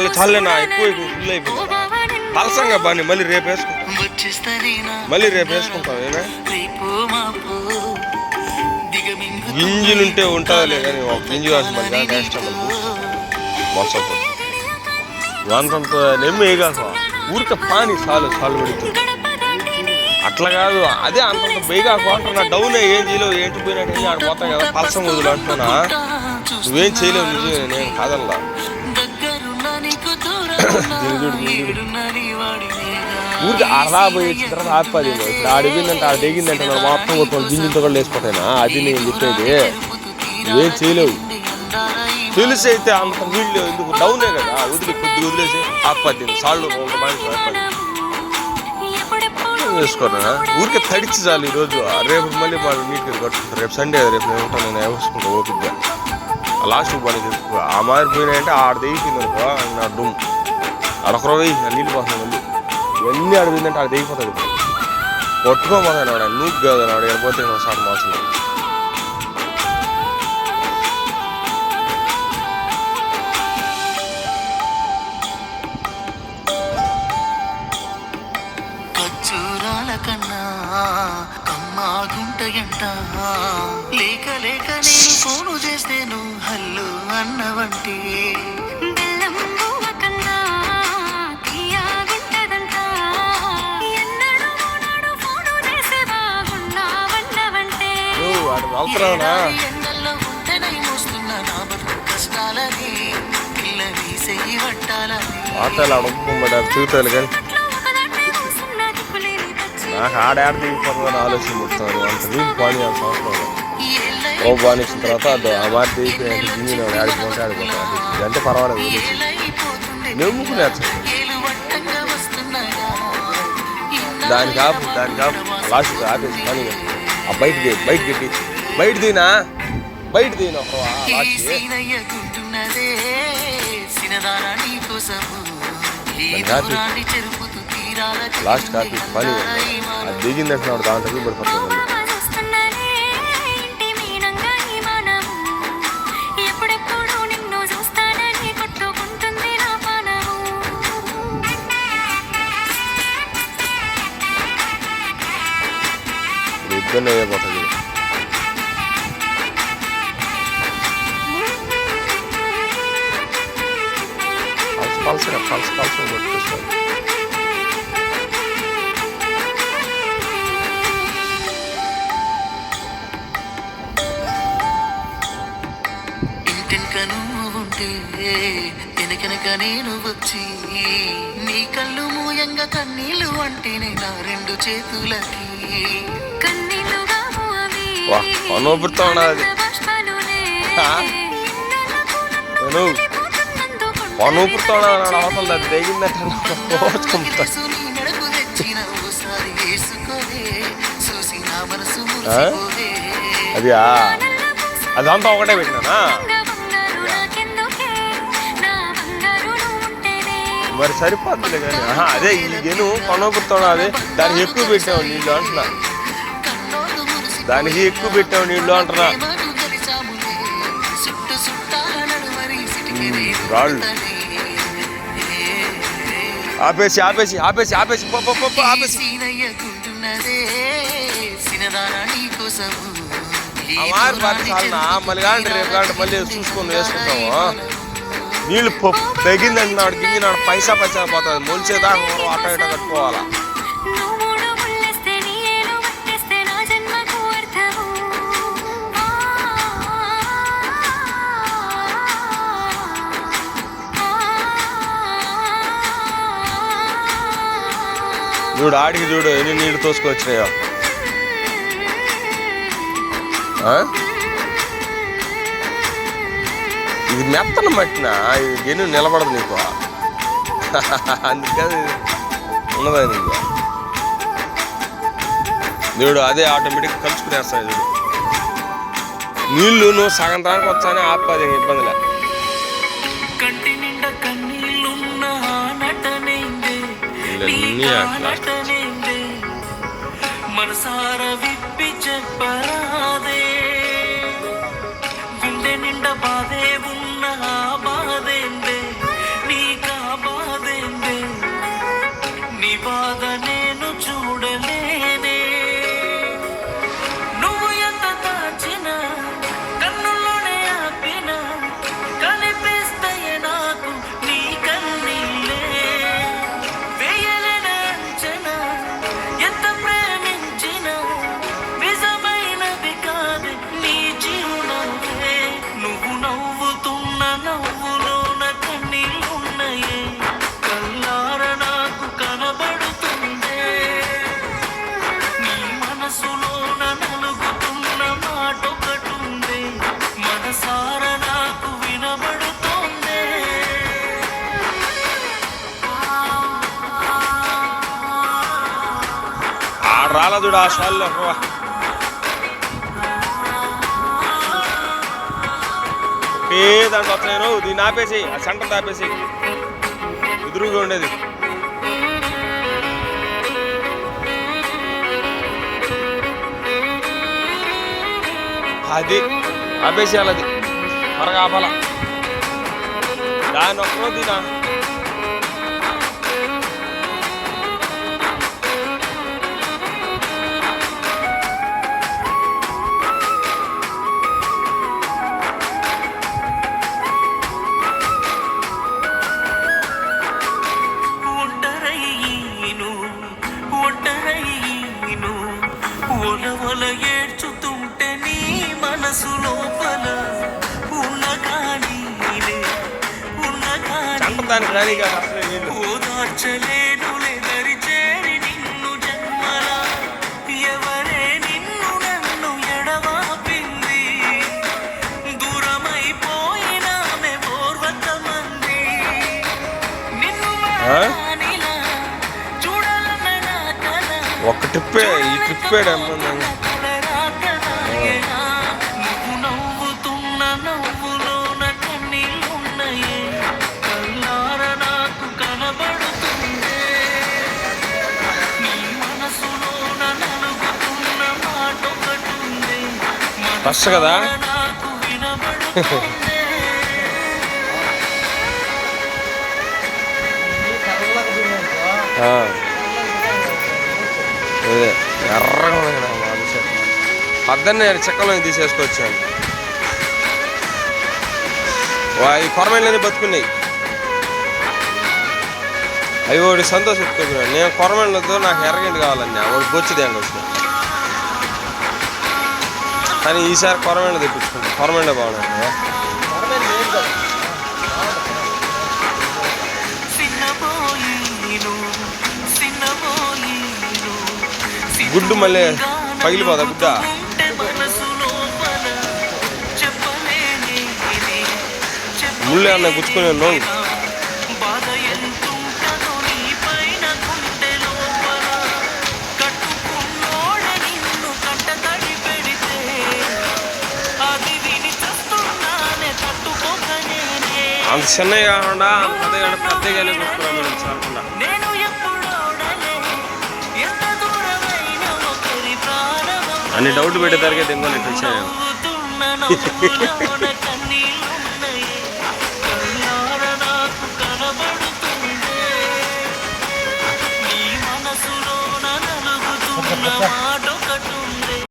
మళ్ళీ చల్లేనా ఎక్కువ ఫుల్ అయిపోయింది పలసంగా బాని మళ్ళీ రేపు వేసుకుంటాం గింజలుంటే ఉంటుందిలే కానీ ఒక గింజ కాదు మళ్ళీ కష్టం మొత్తం వంతంతో నెమ్మి కాక ఊరికే పాని చాలు పడుతుంది అట్లా కాదు అదే అంతంత బేగా అంటున్నా డౌన్ ఏం చేయలేవు ఏంటి పోయినట్టు ఆడ పోతాం కదా పలసం వదులు అంటున్నా నువ్వేం చేయలేవు నిజమే నేను కాదల్లా ఊరికి అలా పోయి వచ్చిన తర్వాత ఆపది ఇప్పుడు ఆడిపోయిందంటే ఆడ దిగిందంటే మొత్తం కొట్టుకోవాలి గింజలతో కూడా వేసిపోతాయినా అది నేను చెప్పేది నువ్వేం చేయలేవు తెలిసి అయితే అంత వీళ్ళు ఎందుకు డౌనే కదా కొద్దిగా వదిలేసి ఆపది సాళ్ళు ఒక మనిషి ఆపది వేసుకోరా ఊరికే తడిచి చాలు ఈరోజు రేపు మళ్ళీ వాళ్ళు నీట్గా కట్టుకుంటారు రేపు సండే రేపు నేను ఉంటాను నేను వేసుకుంటా ఓపిక్గా లాస్ట్ పని ఆ మారిపోయినాయంటే ఆడ దిగిపోయింది అనుకో నా డుమ్ అడొకరో నీళ్ళు పోతున్నాయి మళ్ళీ ఇవన్నీ అడిగిందంటే ఆడ దిగిపోతుంది కొట్టుకోపోతాను ఆడ నువ్వు కాదు ఆడ ఎడిపోతే సార్ మాసం కన్నా కమ్మాగుంటయంట లేక లేక నేను ఫోను చేస్తేను హల్లు అన్నవంటి ఎండల్లో ఉంటేనై మోస్తున్నా నా బతుకు కష్టాలని పిల్లని సెయ్యి పట్టాలని చూతారు కానీ నాకు ఆడాడ దిగిపోతుందని ఆలోచన చెప్తాను అంత దిగి పానీయాల్సిన అవసరం ఓ పానిచ్చిన తర్వాత అది ఆ మాట దిగిపోయి గింజ ఆడిపోతే ఆడిపోతాను అంటే పర్వాలేదు నెమ్ముకునే దానికి ఆపు లాస్ట్ ఆపేసి కానీ ఆ బయట పెట్టి బయట దీనా లాస్ట్ కాపీ పని అది దిగిందంటే దాంట్లో పడిపోతుంది ఇద్దరిని అయిపోతుంది పల్స కొట్టేస్తాను వెనక నేను వచ్చి నీ కళ్ళు మూయంగా కన్నీళ్ళు అంటేనే నా రెండు చేతులకి కన్నీళ్ళుగా అది అదంతా ఒకటే పెట్టినా మరి సరిపోతుంది కానీ అదే ఈ గెను కొనబుతాడు అదే దానికి ఎక్కువ పెట్టావు నీళ్ళు అంటున్నా అంటున్నా రాళ్ళు ఆపేసి మళ్ళీ కాండి రేపు కాండి మళ్ళీ చూసుకొని వేసుకుంటాము నీళ్ళు తగ్గిందంటే నాడు గింజ నాడు పైసా పోతుంది మొలిచేదాకా అట్ట ఇట్ట కట్టుకోవాలా చూడు ఆడికి చూడు ఎన్ని నీళ్ళు తోసుకొచ్చినాయో ఇది మెత్తన మట్టిన ఇది గెను నిలబడదు నీకు అందుకని ఉన్నదా నీకు చూడు అదే ఆటోమేటిక్ కలుసుకునేస్తాయి చూడు నీళ్ళు నువ్వు సగం దానికి వచ్చానే ఆపది ఇబ్బందిలే మనసార విప్పి చెప్పరాదే గుండె నిండా బాధే ఉన్న బాధేందే నీ రాలా చూడు ఆ షాల్లో ఏ దాంట్లో వస్తున్నాను దీన్ని ఆపేసి ఆ సెంటర్ ఆపేసి ఎదురుగా ఉండేది అది ఆపేసేయాలి అది త్వరగా ఆపాల దాన్ని ఒక్కరో దీనా ఏడ్చుతుంటే నీ మనసు లోపల దానికి రాని కదా అసలు ఓదార్చలేనులే దరి చేరి నిన్ను జన్మల ఎవరే నిన్ను నన్ను ఎడవాపింది దూరమైపోయినామె ఓర్వతమంది నిన్ను ఒక్క ట్రిప్పే ఈ ట్రిప్పే నువ్వు నవ్వుతున్న నవ్వులోన కన్నీళ్ళున్నాయే కల్లార నాకు కనబడుతుందే నీ మనసులోన నలుగుతున్న మాట ఒకటుంది ఫస్ట్ కదా నాకు వినబడుతుందే అదే ఎర్రగా పద్దన్నే చెక్కలో తీసేసుకొచ్చాను ఈ కొరమేళ్ళని బతుకున్నాయి అవి వాడి సంతోషం ఎత్తుకున్నాను నేను కొరమేళ్ళతో నాకు ఎర్రగండి కావాలన్నా వాడు బొచ్చిదేండి వచ్చిన కానీ ఈసారి కొరమేళ్ళు తెప్పించుకుంటాను కొరమేళ్ళే బాగున్నాయి కదా గుడ్డు మళ్ళీ పగిలిపోదా గుడ్డ ముళ్ళు అన్న గుచ్చుకునే అంత చిన్నవి కాకుండా పెద్దగానే కూర్చున్నాం మేము చాలకుండా అన్ని డౌట్ పెట్టేదానికే తిందని వచ్చాను మనసులో నలుగుతున్న